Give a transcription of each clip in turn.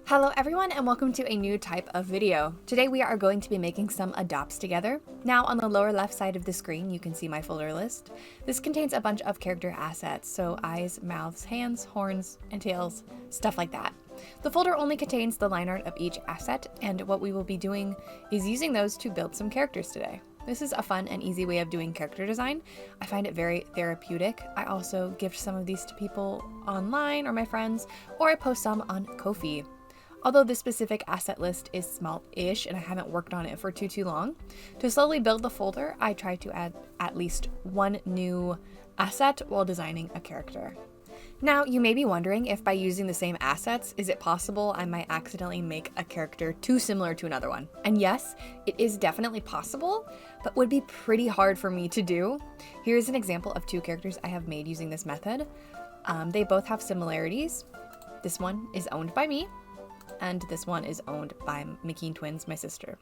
Hello everyone and welcome to a new type of video. Today we are going to be making some adopts together. Now on the lower left side of the screen you can see my folder list. This contains a bunch of character assets, so eyes, mouths, hands, horns, and tails, stuff like that. The folder only contains the line art of each asset, and what we will be doing is using those to build some characters today. This is a fun and easy way of doing character design. I find it very therapeutic. I also gift some of these to people online or my friends, or I post some on Ko-fi. Although this specific asset list is small-ish and I haven't worked on it for too long, to slowly build the folder, I try to add at least one new asset while designing a character. Now, you may be wondering if by using the same assets, is it possible I might accidentally make a character too similar to another one? And yes, it is definitely possible, but would be pretty hard for me to do. Here's an example of two characters I have made using this method. They both have similarities. This one is owned by me, and this one is owned by McKean twins, my sister.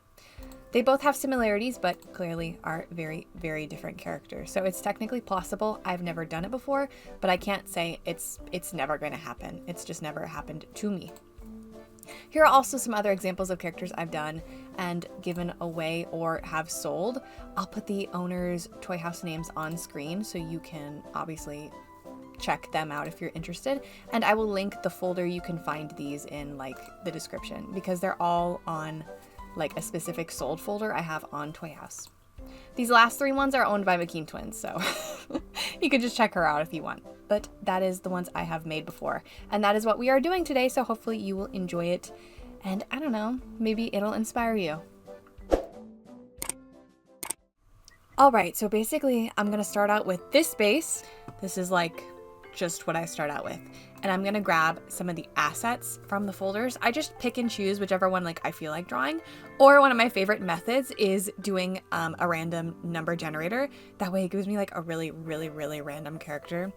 They both have similarities, but clearly are very, very different characters. So it's technically possible. I've never done it before, but I can't say it's never going to happen. It's just never happened to me. Here are also some other examples of characters I've done and given away or have sold. I'll put the owner's toy house names on screen so you can obviously check them out if you're interested, and I will link the folder you can find these in like the description because they're all on like a specific sold folder I have on Toy House. These last three ones are owned by McKean twins, so you can just check her out if you want, but that is the ones I have made before, and that is what we are doing today, so hopefully you will enjoy it, and I don't know, maybe it'll inspire you. Alright, so basically I'm gonna start out with this base. This is like just what I start out with, and I'm gonna grab some of the assets from the folders. I just pick and choose whichever one like I feel like drawing, or one of my favorite methods is doing a random number generator. That way it gives me like a really random character,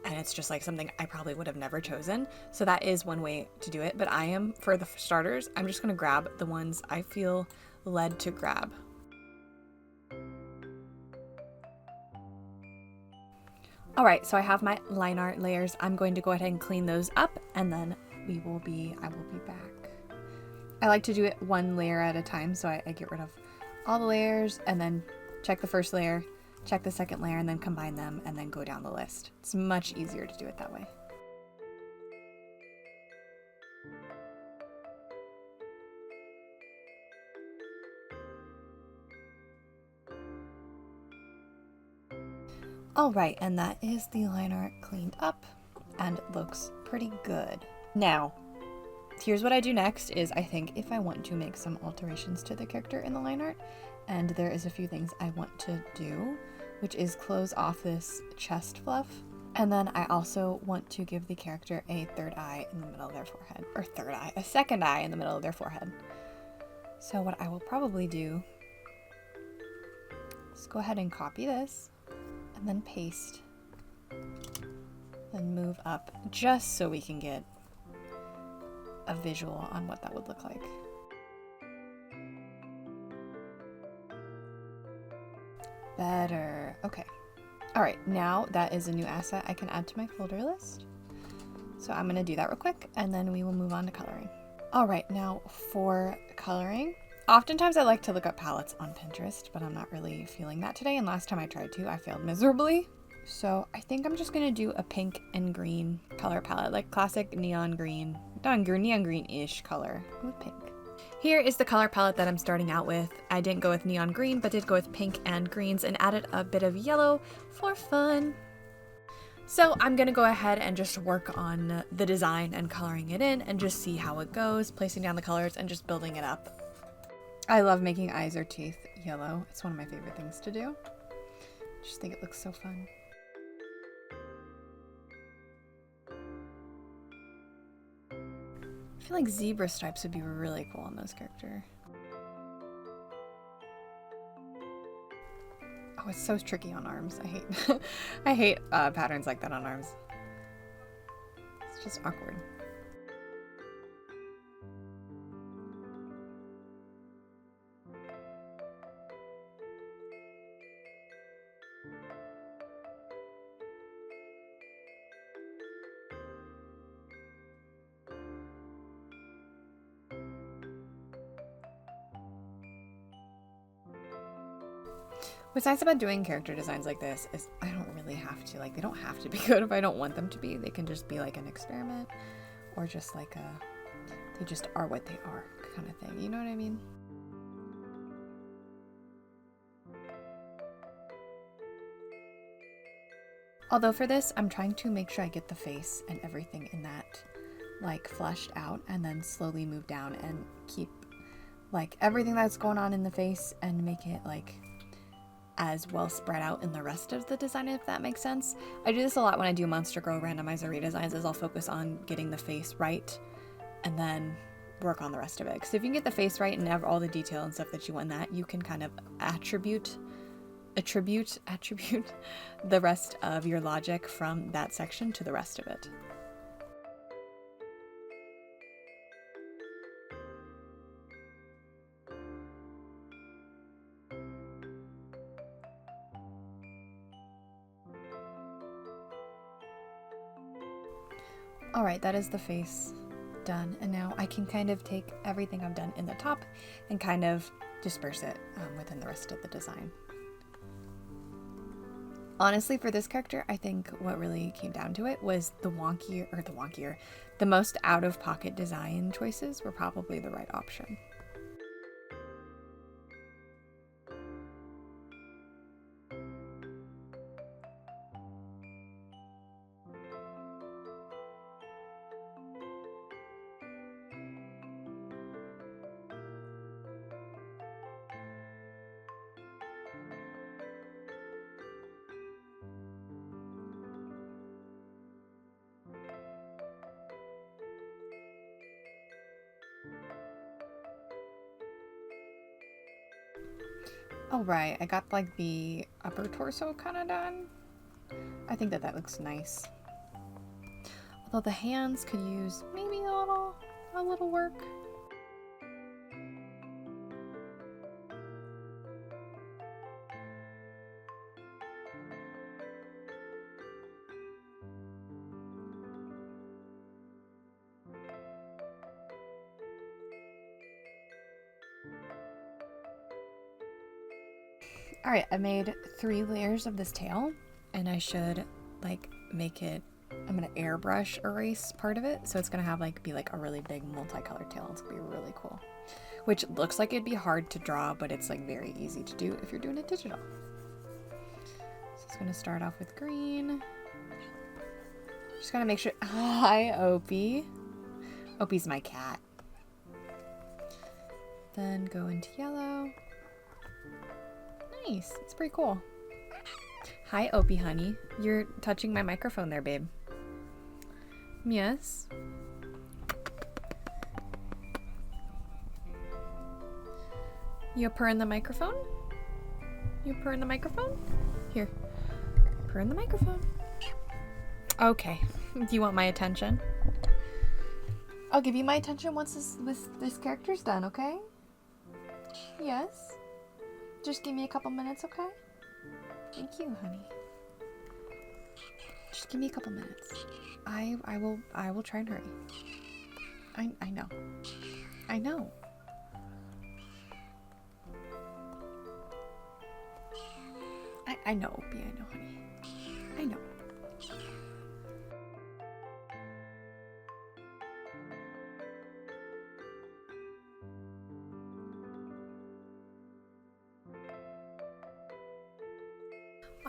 and it's just like something I probably would have never chosen. So that is one way to do it, but for the starters, I'm just gonna grab the ones I feel led to grab. Alright, so I have my line art layers. I'm going to go ahead and clean those up, and then I will be back. I like to do it one layer at a time, so I get rid of all the layers and then check the first layer, check the second layer, and then combine them and then go down the list. It's much easier to do it that way. Alright, and that is the line art cleaned up and looks pretty good. Now, here's what I do next is I think if I want to make some alterations to the character in the line art, and there is a few things I want to do, which is close off this chest fluff, and then I also want to give the character a third eye in the middle of their forehead, or a second eye in the middle of their forehead. So what I will probably do is go ahead and copy this, and then paste, then move up just so we can get a visual on what that would look like. Better. Okay. All right, now that is a new asset I can add to my folder list. So I'm going to do that real quick, and then we will move on to coloring. All right, now for coloring. Oftentimes I like to look up palettes on Pinterest, but I'm not really feeling that today, and last time I tried to, I failed miserably. So I think I'm just gonna do a pink and green color palette, like classic neon green, neon green-ish color with pink. Here is the color palette that I'm starting out with. I didn't go with neon green, but did go with pink and greens and added a bit of yellow for fun. So I'm gonna go ahead and just work on the design and coloring it in and just see how it goes, placing down the colors and just building it up. I love making eyes or teeth yellow. It's one of my favorite things to do. I just think it looks so fun. I feel like zebra stripes would be really cool on this character. Oh, it's so tricky on arms. I hate patterns like that on arms. It's just awkward. What's nice about doing character designs like this is I don't really have to, like, they don't have to be good if I don't want them to be. They can just be like an experiment or just like they just are what they are kind of thing. You know what I mean? Although for this, I'm trying to make sure I get the face and everything in that like fleshed out and then slowly move down and keep like everything that's going on in the face and make it like as well spread out in the rest of the design, if that makes sense. I do this a lot when I do Monster Girl randomizer redesigns, is I'll focus on getting the face right and then work on the rest of it. Because if you can get the face right and have all the detail and stuff that you want in that, you can kind of attribute the rest of your logic from that section to the rest of it. Alright, that is the face done, and now I can kind of take everything I've done in the top and kind of disperse it within the rest of the design. Honestly, for this character, I think what really came down to it was the most out-of-pocket design choices were probably the right option. Oh right, I got like the upper torso kind of done. I think that looks nice. Although the hands could use maybe a little work. Alright, I made 3 layers of this tail, and I should like make it, I'm gonna airbrush erase part of it, so it's gonna have be a really big multicolored tail. It's gonna be really cool. Which looks like it'd be hard to draw, but it's like very easy to do if you're doing it digital. So it's gonna start off with green. Just gotta make sure, hi Opie. Opie's my cat. Then go into yellow. Nice, it's pretty cool. Hi Opie honey, you're touching my microphone there, babe. Yes. You purr in the microphone? You purr in the microphone? Here, purr in the microphone. Okay, do you want my attention? I'll give you my attention once this character's done, okay? Yes. Just give me a couple minutes, okay? Thank you, honey. Just give me a couple minutes. I will try and hurry. I know. I know. I know, Opie, I know, honey. I know.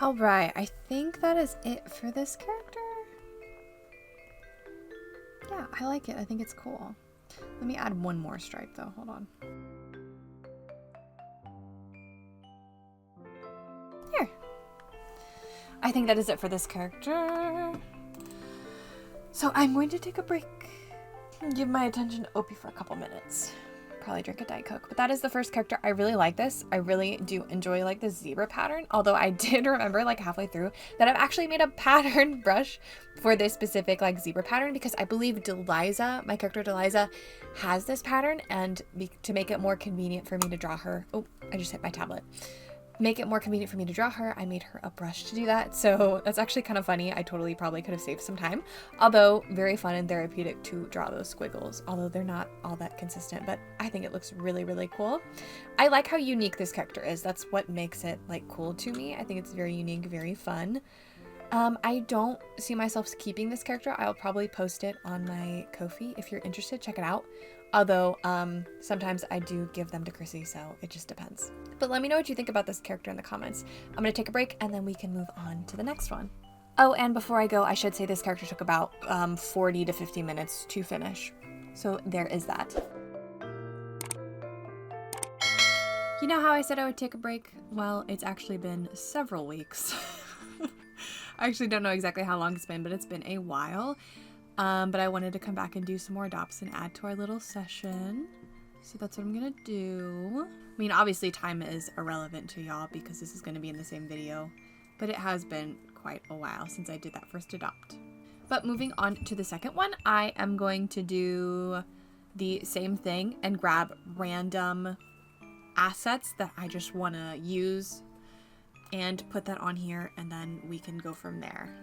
Alright, I think that is it for this character. Yeah, I like it. I think it's cool. Let me add one more stripe though. Hold on. Here. I think that is it for this character. So I'm going to take a break and give my attention to Opie for a couple minutes. Probably drink a Diet Coke, but that is the first character. I really like this. I really do enjoy the zebra pattern, although I did remember halfway through that I've actually made a pattern brush for this specific zebra pattern, because I believe Deliza, my character Deliza, has this pattern, and to make it more convenient for me to draw her, oh, I just hit my tablet, make it more convenient for me to draw her, I made her a brush to do that. So that's actually kind of funny. I totally probably could have saved some time. Although very fun and therapeutic to draw those squiggles, although they're not all that consistent, but I think it looks really, really cool. I like how unique this character is. That's what makes it like cool to me. I think it's very unique, very fun. I don't see myself keeping this character. I'll probably post it on my Ko-fi. If you're interested, check it out. Although, sometimes I do give them to Chrissy, so it just depends. But let me know what you think about this character in the comments. I'm going to take a break, and then we can move on to the next one. Oh, and before I go, I should say this character took about 40 to 50 minutes to finish. So there is that. You know how I said I would take a break? Well, it's actually been several weeks. I actually don't know exactly how long it's been, but it's been a while. But I wanted to come back and do some more adopts and add to our little session. So that's what I'm gonna do. I mean, obviously time is irrelevant to y'all because this is gonna be in the same video, but it has been quite a while since I did that first adopt. But moving on to the second one, I am going to do the same thing and grab random assets that I just wanna use and put that on here, and then we can go from there.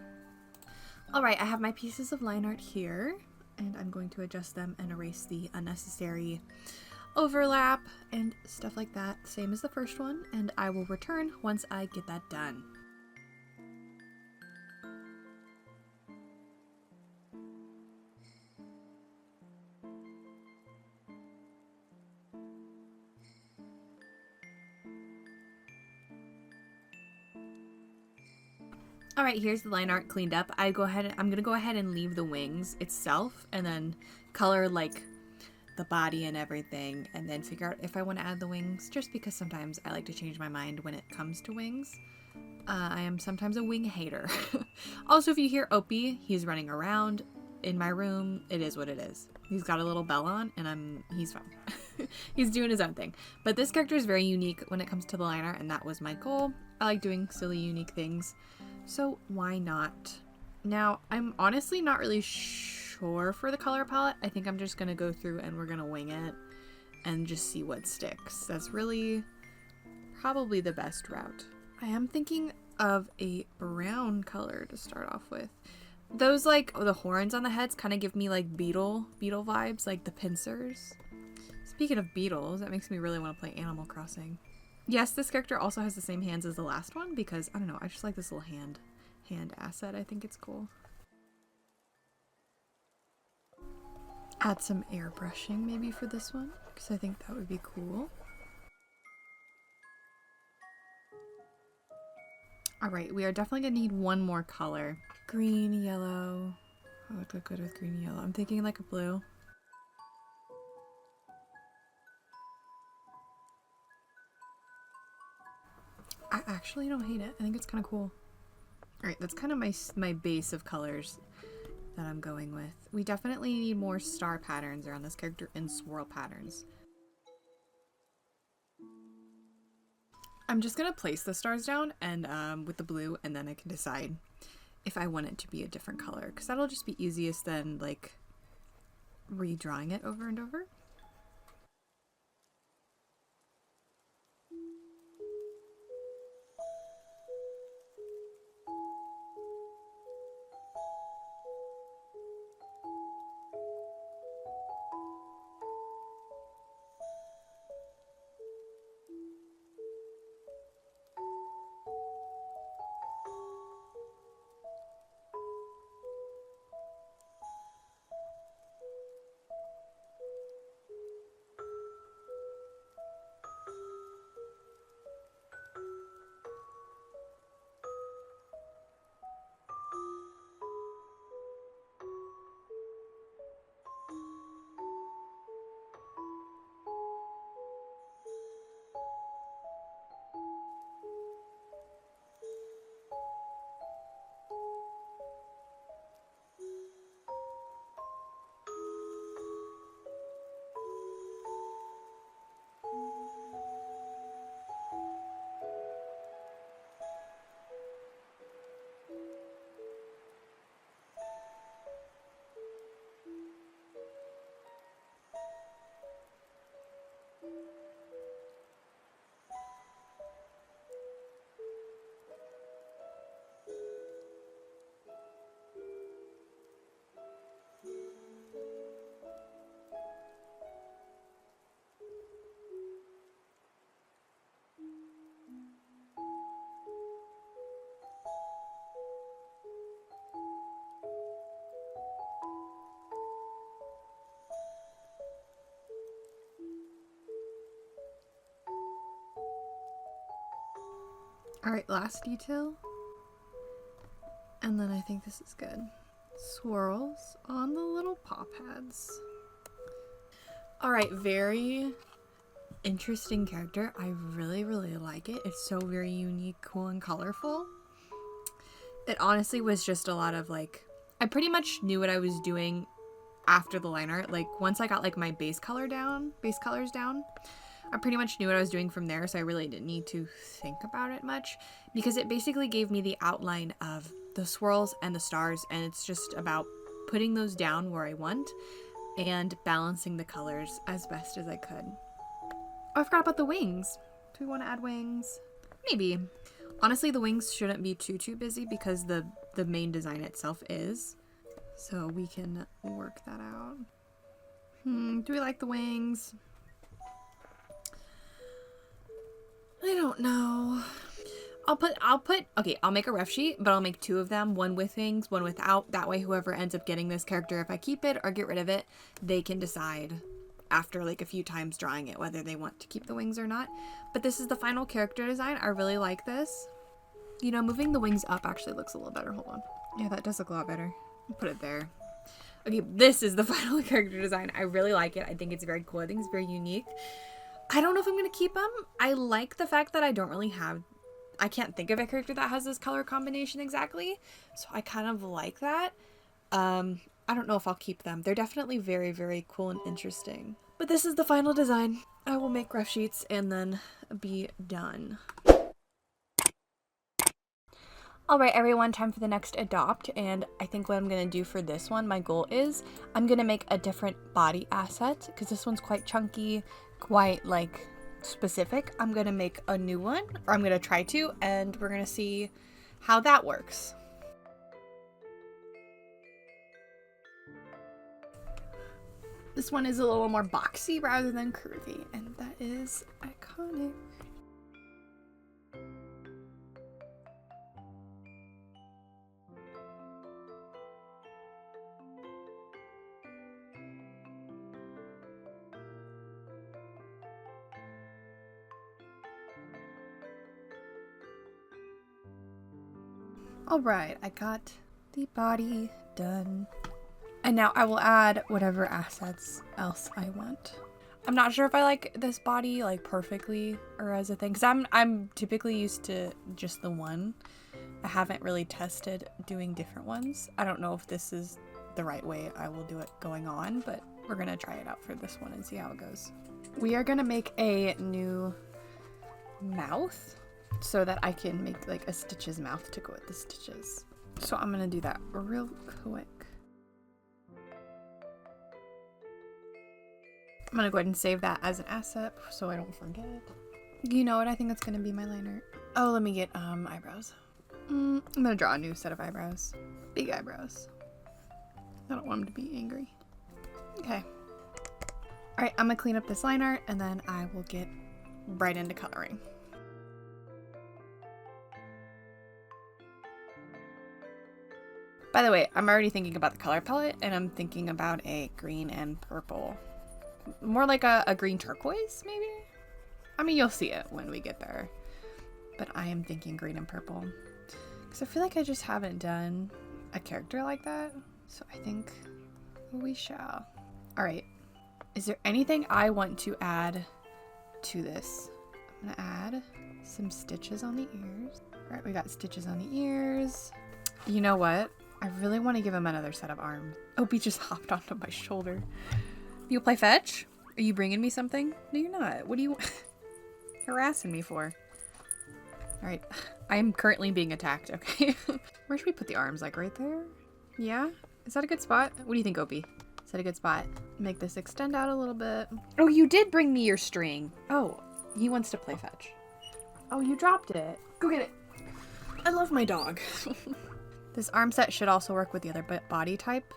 Alright, I have my pieces of line art here, and I'm going to adjust them and erase the unnecessary overlap and stuff like that, same as the first one, and I will return once I get that done. All right, here's the line art cleaned up. I'm gonna go ahead and leave the wings itself and then color like the body and everything, and then figure out if I want to add the wings, just because sometimes I like to change my mind when it comes to wings. I am sometimes a wing hater. Also, if you hear Opie, he's running around in my room. It is what it is. He's got a little bell on, and he's fine. He's doing his own thing. But this character is very unique when it comes to the line art, and that was my goal. I like doing silly, unique things. So why not? Now, I'm honestly not really sure for the color palette. I think I'm just going to go through and we're going to wing it and just see what sticks. That's really probably the best route. I am thinking of a brown color to start off with. Those like the horns on the heads kind of give me like beetle vibes, like the pincers. Speaking of beetles, that makes me really want to play Animal Crossing. Yes, this character also has the same hands as the last one because, I don't know, I just like this little hand asset. I think it's cool. Add some airbrushing maybe for this one because I think that would be cool. Alright, we are definitely going to need one more color. Green, yellow. Oh, it would look good with green and yellow. I'm thinking like a blue. I actually don't hate it. I think it's kind of cool. Alright, that's kind of my base of colors that I'm going with. We definitely need more star patterns around this character and swirl patterns. I'm just going to place the stars down and with the blue, and then I can decide if I want it to be a different color, because that'll just be easiest than like redrawing it over and over. All right, last detail. And then I think this is good. Swirls on the little paw pads. All right, very interesting character. I really, really like it. It's so very unique, cool, and colorful. It honestly was just a lot of like, I pretty much knew what I was doing after the line art. Like once I got like my base colors down, I pretty much knew what I was doing from there, so I really didn't need to think about it much because it basically gave me the outline of the swirls and the stars, and it's just about putting those down where I want and balancing the colors as best as I could. Oh, I forgot about the wings. Do we want to add wings? Maybe. Honestly, the wings shouldn't be too busy because the main design itself is. So we can work that out. Do we like the wings? I don't know. I'll make a ref sheet, but I'll make 2 of them, one with wings, one without. That way whoever ends up getting this character, if I keep it or get rid of it, they can decide after like a few times drawing it whether they want to keep the wings or not. But this is the final character design. I really like this. You know, moving the wings up actually looks a little better. Hold on. Yeah, that does look a lot better. I'll put it there. Okay, this is the final character design. I really like it. I think it's very cool. I think it's very unique. I don't know if I'm going to keep them. I like the fact that I can't think of a character that has this color combination exactly. So I kind of like that. I don't know if I'll keep them. They're definitely very, very cool and interesting. But this is the final design. I will make ref sheets and then be done. Alright everyone, time for the next adopt, and I think what I'm going to do for this one, my goal is I'm going to make a different body asset because this one's quite chunky, quite like specific. I'm going to make a new one, or I'm going to try to, and we're going to see how that works. This one is a little more boxy rather than curvy, and that is iconic. Alright, I got the body done. And now I will add whatever assets else I want. I'm not sure if I like this body like perfectly or as a thing, because I'm typically used to just the one. I haven't really tested doing different ones. I don't know if this is the right way I will do it going on, but we're gonna try it out for this one and see how it goes. We are gonna make a new mouth so that I can make like a Stitch's mouth to go with the stitches. So I'm gonna do that real quick. I'm gonna go ahead and save that as an asset so I don't forget. You know what? I think that's gonna be my liner. Oh, let me get eyebrows. I'm gonna draw a new set of eyebrows. Big eyebrows. I don't want them to be angry. Okay. Alright, I'm gonna clean up this line art and then I will get right into coloring. By the way, I'm already thinking about the color palette and I'm thinking about a green and purple. More like a green turquoise, maybe? I mean, you'll see it when we get there. But I am thinking green and purple. Because I feel like I just haven't done a character like that. So I think we shall. Alright. Is there anything I want to add to this? I'm going to add some stitches on the ears. Alright, we got stitches on the ears. You know what? I really want to give him another set of arms. Opie just hopped onto my shoulder. You play fetch? Are you bringing me something? No, you're not. What are you harassing me for? Alright, I am currently being attacked, okay? Where should we put the arms? Like right there? Yeah? Is that a good spot? What do you think, Opie? Is that a good spot? Make this extend out a little bit. Oh, you did bring me your string. Oh, he wants to play fetch. Oh, you dropped it. Go get it. I love my dog. This arm set should also work with the other body type.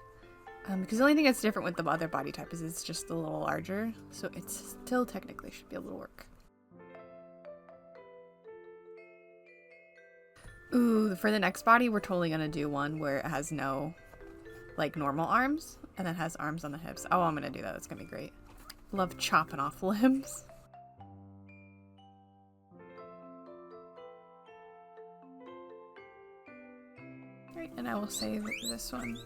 Because the only thing that's different with the other body type is it's just a little larger. So it still technically should be able to work. Ooh, for the next body, we're totally going to do one where it has no, like, normal arms. And then has arms on the hips. Oh, I'm going to do that. That's going to be great. Love chopping off limbs. And I will save this one.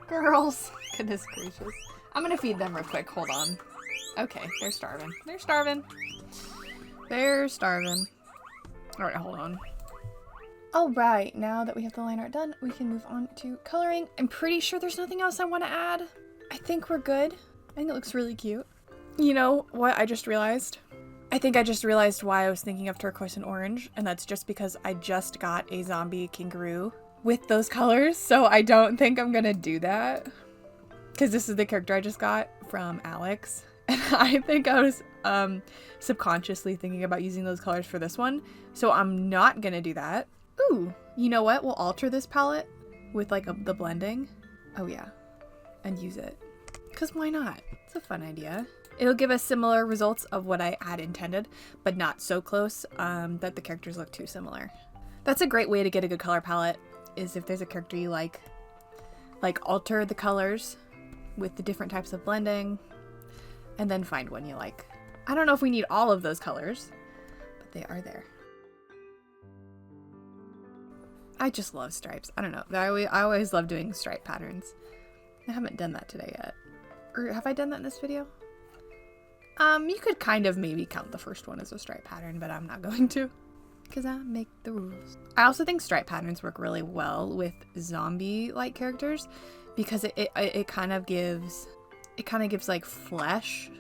Girls. Goodness gracious. I'm gonna feed them real quick. Hold on. Okay, they're starving. They're starving. They're starving. Alright, hold on. Alright, now that we have the line art done, we can move on to coloring. I'm pretty sure there's nothing else I want to add. I think we're good. I think it looks really cute. You know what I just realized? I think I just realized why I was thinking of turquoise and orange, and that's just because I just got a zombie kangaroo with those colors, so I don't think I'm gonna do that. Because this is the character I just got from Alex, and I think I was subconsciously thinking about using those colors for this one, so I'm not gonna do that. Ooh, you know what? We'll alter this palette with like the blending. Oh yeah, and use it. Because why not? It's a fun idea. It'll give us similar results of what I had intended, but not so close that the characters look too similar. That's a great way to get a good color palette, is if there's a character you like alter the colors with the different types of blending, and then find one you like. I don't know if we need all of those colors, but they are there. I just love stripes. I don't know. I always love doing stripe patterns. I haven't done that today yet. Or have I done that in this video? You could kind of maybe count the first one as a stripe pattern, but I'm not going to, because I make the rules. I also think stripe patterns work really well with zombie-like characters, because it kind of gives like flesh.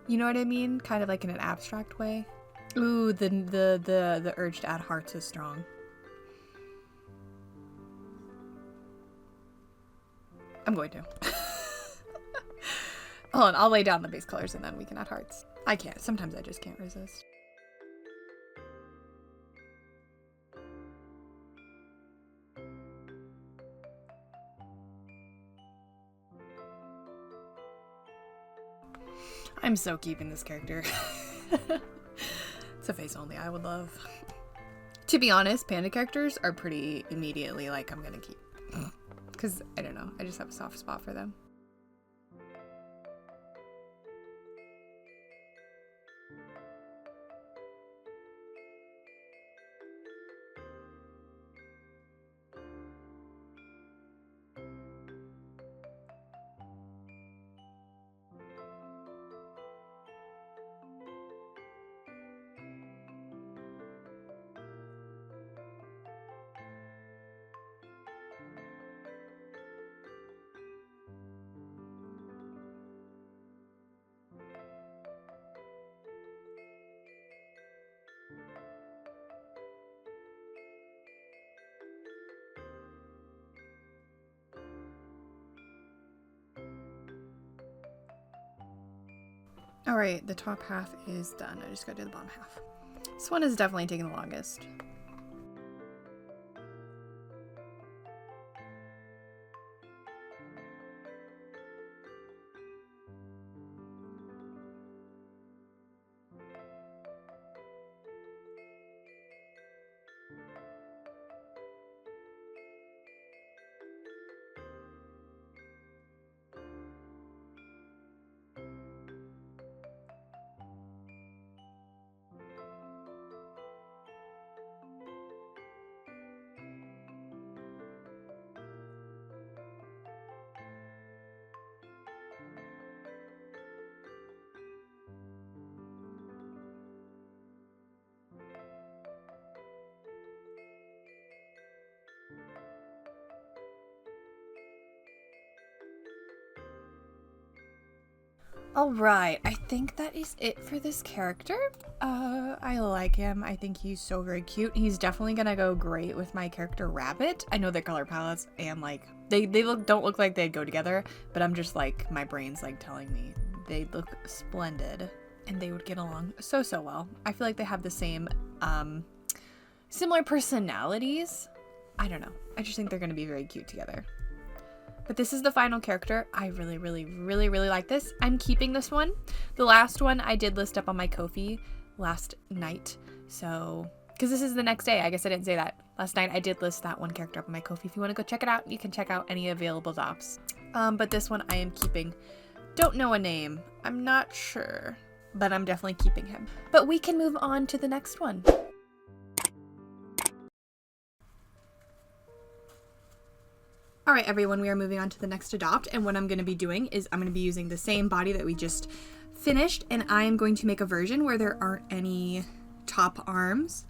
You know what I mean? Kind of like in an abstract way. Ooh, the urge to add hearts is strong. I'm going to. Hold on, I'll lay down the base colors and then we can add hearts. I can't. Sometimes I just can't resist. I'm so keeping this character. It's a face only I would love. To be honest, panda characters are pretty immediately like I'm gonna keep. Because, I don't know, I just have a soft spot for them. Alright, the top half is done. I just gotta do the bottom half. This one is definitely taking the longest. Alright, I think that is it for this character. I like him. I think he's so very cute. He's definitely gonna go great with my character Rabbit. I know their color palettes and like they don't look like they go together, but I'm just like, my brain's like telling me they look splendid and they would get along so well. I feel like they have the same similar personalities. I don't know. I just think they're gonna be very cute together. But this is the final character. I really like this. I'm keeping this one. The last one I did list up on my Ko-fi last night. So, because this is the next day. I guess I didn't say that. Last night I did list that one character up on my Ko-fi. If you want to go check it out, you can check out any available dops. But this one I am keeping. Don't know a name. I'm not sure. But I'm definitely keeping him. But we can move on to the next one. right, everyone, we are moving on to the next adopt, and what I'm going to be doing is I'm going to be using the same body that we just finished, and I am going to make a version where there aren't any top arms,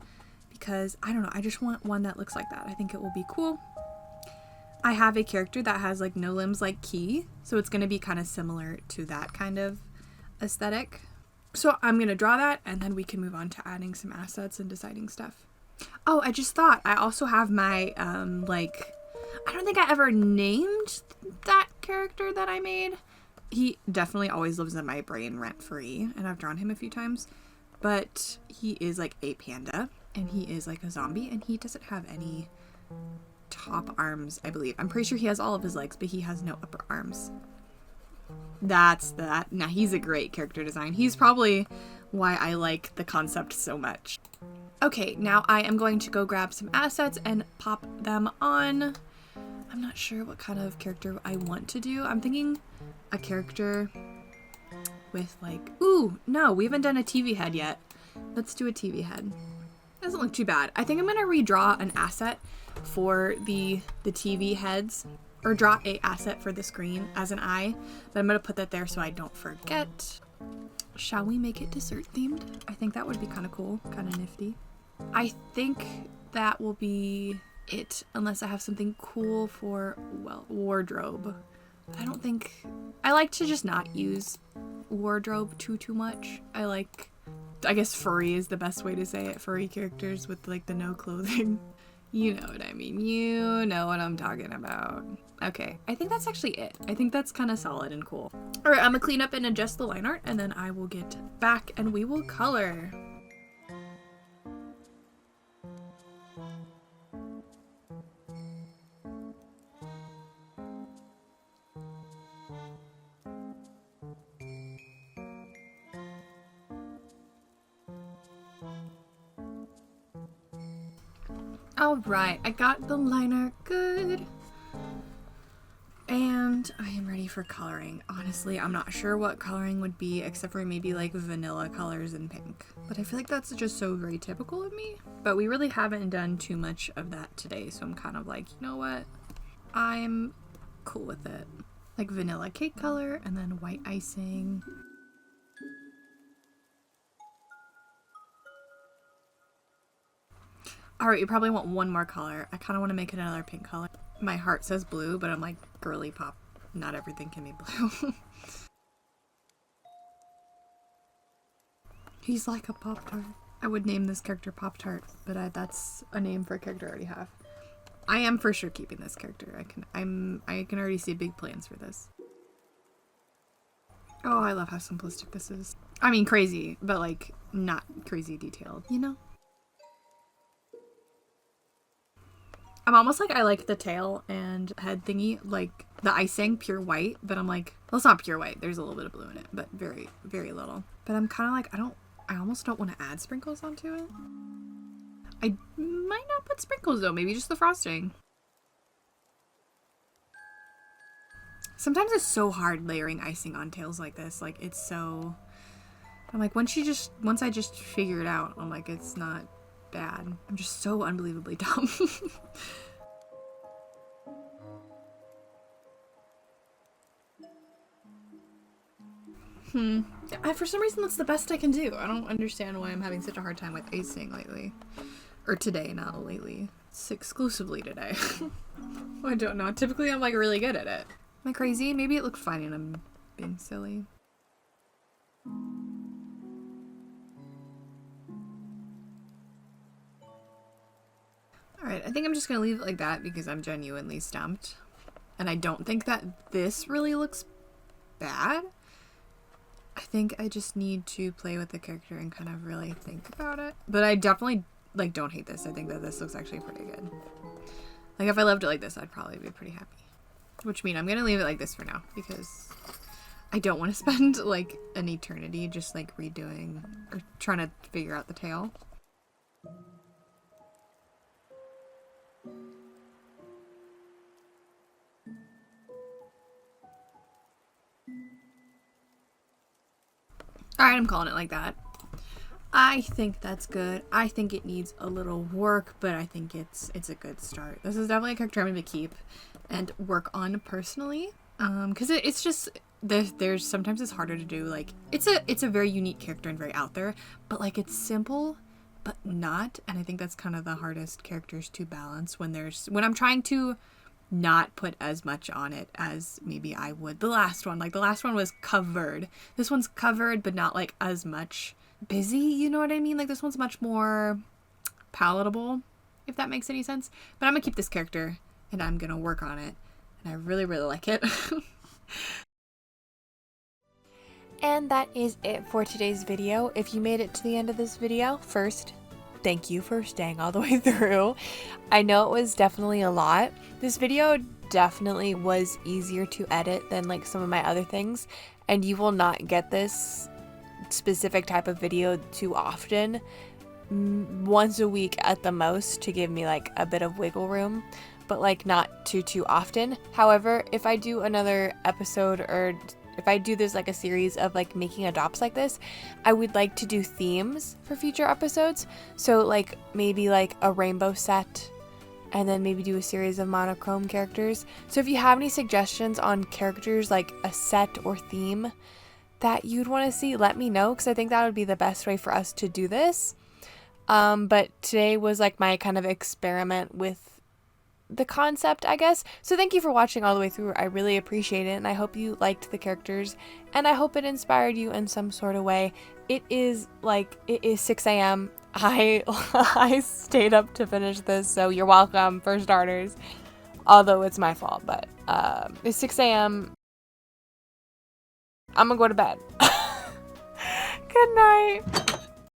because, I don't know, I just want one that looks like that. I think it will be cool. I have a character that has like no limbs like Key, so it's going to be kind of similar to that kind of aesthetic. So I'm going to draw that, and then we can move on to adding some assets and deciding stuff. Oh, I just thought I also have my, I don't think I ever named that character that I made. He definitely always lives in my brain rent-free, and I've drawn him a few times, but he is like a panda, and he is like a zombie, and he doesn't have any top arms, I believe. I'm pretty sure he has all of his legs, but he has no upper arms. That's that. Now, he's a great character design. He's probably why I like the concept so much. Okay, now I am going to go grab some assets and pop them on. I'm not sure what kind of character I want to do. I'm thinking a character with like, ooh, no, we haven't done a TV head yet. Let's do a TV head. Doesn't look too bad. I think I'm gonna redraw an asset for the TV heads, or draw a asset for the screen as an eye, but I'm gonna put that there so I don't forget. Shall we make it dessert themed? I think that would be kind of cool, kind of nifty. I think that will be it, unless I have something cool for, well, wardrobe. I don't think, I like to just not use wardrobe too much. I guess furry is the best way to say it. Furry characters with like the no clothing. You know what I mean. You know what I'm talking about. Okay, I think that's actually it. I think that's kind of solid and cool. All right, I'm gonna clean up and adjust the line art, and then I will get back and we will color. All right, I got the liner good. And I am ready for coloring. Honestly, I'm not sure what coloring would be, except for maybe like vanilla colors and pink. But I feel like that's just so very typical of me. But we really haven't done too much of that today, so I'm kind of like, you know what? I'm cool with it. Like vanilla cake color and then white icing. All right, you probably want one more color. I kind of want to make it another pink color. My heart says blue, but I'm like, girly pop. Not everything can be blue. He's like a Pop-Tart. I would name this character Pop-Tart, but that's a name for a character I already have. I am for sure keeping this character. I can already see big plans for this. Oh, I love how simplistic this is. I mean, crazy, but like not crazy detailed, you know? I'm almost like, I like the tail and head thingy, like the icing, pure white, but I'm like, well, it's not pure white. There's a little bit of blue in it, but very, very little. But I'm kind of like, I almost don't want to add sprinkles onto it. I might not put sprinkles though, maybe just the frosting. Sometimes it's so hard layering icing on tails like this. Like, it's so, I'm like, once I just figure it out, I'm like, it's not bad. I'm just so unbelievably dumb. For some reason, that's the best I can do. I don't understand why I'm having such a hard time with icing lately. Or today, not lately. It's exclusively today. I don't know. Typically, I'm like really good at it. Am I crazy? Maybe it looked fine and I'm being silly. Alright, I think I'm just gonna leave it like that because I'm genuinely stumped. And I don't think that this really looks bad. I think I just need to play with the character and kind of really think about it. But I definitely, like, don't hate this. I think that this looks actually pretty good. Like, if I loved it like this, I'd probably be pretty happy. Which means I'm gonna leave it like this for now because I don't want to spend, like, an eternity just, like, redoing or trying to figure out the tail. Alright, I'm calling it like that. I think that's good. I think it needs a little work, but I think it's a good start. This is definitely a character I'm going to keep and work on personally. Because it's just there's sometimes it's harder to do. Like it's a very unique character and very out there, but like it's simple but not. And I think that's kind of the hardest characters to balance when I'm trying to not put as much on it as maybe I would. The last one was covered. This one's covered, but not like as much busy, you know what I mean? Like this one's much more palatable, if that makes any sense. But I'm gonna keep this character and I'm gonna work on it, and I really like it. And that is it for today's video. If you made it to the end of this video, first, thank you for staying all the way through. I know it was definitely a lot. This video definitely was easier to edit than like some of my other things, and you will not get this specific type of video too often. Once a week at the most, to give me like a bit of wiggle room, but like not too often. However, if I do another episode, or if I do this like a series of like making adopts like this, I would like to do themes for future episodes. So like maybe like a rainbow set, and then maybe do a series of monochrome characters. So if you have any suggestions on characters, like a set or theme that you'd want to see, let me know, because I think that would be the best way for us to do this. But today was like my kind of experiment with the concept, I guess. So thank you for watching all the way through. I really appreciate it, and I hope you liked the characters, and I hope it inspired you in some sort of way. It is 6 a.m. I stayed up to finish this, so you're welcome for starters. Although it's my fault, but it's 6 a.m. I'm gonna go to bed. Good night.